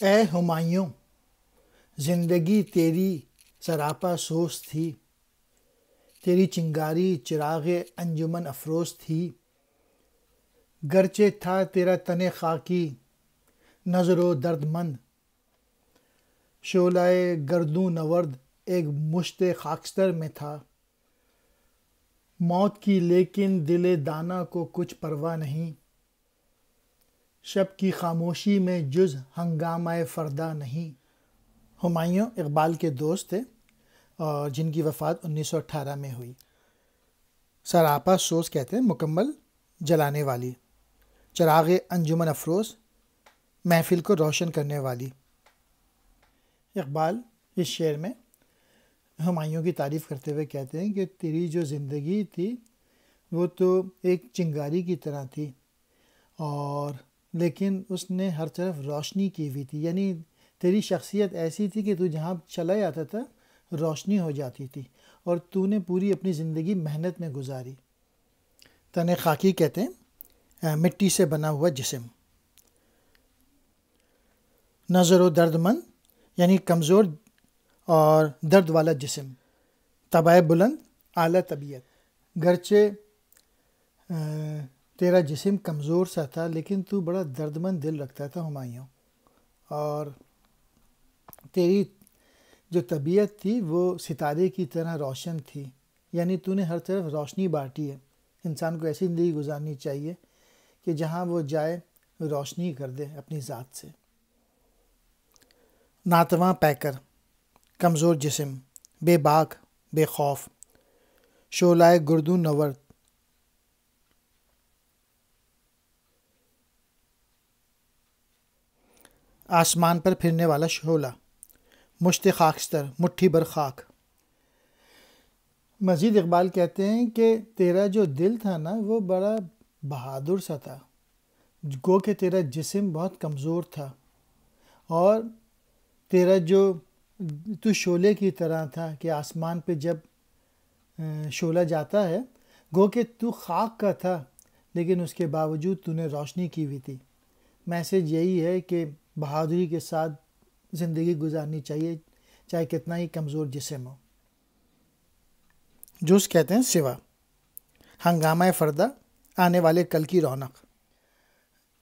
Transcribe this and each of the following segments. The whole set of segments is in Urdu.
اے ہمایوں، زندگی تیری سراپا سوز تھی، تیری چنگاری چراغ انجمن افروز تھی۔ گرچہ تھا تیرا تن خاکی نظر و درد مند، شعلہ گردوں نورد ایک مشت خاکستر میں تھا۔ موت کی لیکن دل دانا کو کچھ پرواہ نہیں، شب کی خاموشی میں جز ہنگامہ فردا نہیں۔ ہمایوں اقبال کے دوست تھے اور جن کی وفات 1918 میں ہوئی۔ سراپا سوز کہتے ہیں مکمل جلانے والی، چراغ انجمن افروز محفل کو روشن کرنے والی۔ اقبال اس شعر میں ہمایوں کی تعریف کرتے ہوئے کہتے ہیں کہ تیری جو زندگی تھی وہ تو ایک چنگاری کی طرح تھی، اور لیکن اس نے ہر طرف روشنی کی ہوئی تھی، یعنی تیری شخصیت ایسی تھی کہ تو جہاں چلا جاتا تھا روشنی ہو جاتی تھی، اور تو نے پوری اپنی زندگی محنت میں گزاری۔ تن خاکی کہتے ہیں مٹی سے بنا ہوا جسم۔ نظر و درد مند یعنی کمزور اور درد والا جسم۔ طبع بلند اعلیٰ طبیعت۔ گرچہ تیرا جسم کمزور سا تھا لیکن تو بڑا درد مند دل رکھتا تھا ہمایوں، اور تیری جو طبیعت تھی وہ ستارے کی طرح روشن تھی، یعنی تو نے ہر طرف روشنی بانٹی ہے۔ انسان کو ایسی زندگی گزارنی چاہیے کہ جہاں وہ جائے روشنی کر دے اپنی ذات سے۔ ناتواں پیکر، کمزور جسم، بے باک، بے خوف، شعلہ گردوں نورد، آسمان پر پھرنے والا شعلہ، مشت خاکستر، مٹھی بھر خاک۔ مزید اقبال کہتے ہیں کہ تیرا جو دل تھا نا وہ بڑا بہادر سا تھا، گو کہ تیرا جسم بہت کمزور تھا، اور تیرا جو تو شعلے کی طرح تھا کہ آسمان پہ جب شعلہ جاتا ہے گو کہ تو خاک کا تھا لیکن اس کے باوجود تو نے روشنی کی ہوئی تھی۔ میسج یہی ہے کہ بہادری کے ساتھ زندگی گزارنی چاہیے چاہے کتنا ہی کمزور جسم ہو۔ جوز کہتے ہیں سوا، ہنگامہ فردا آنے والے کل کی رونق۔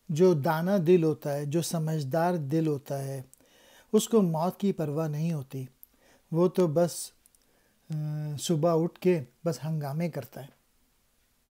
جو دانا دل ہوتا ہے، جو سمجھدار دل ہوتا ہے، اس کو موت کی پرواہ نہیں ہوتی، وہ تو بس صبح اٹھ کے بس ہنگامے کرتا ہے۔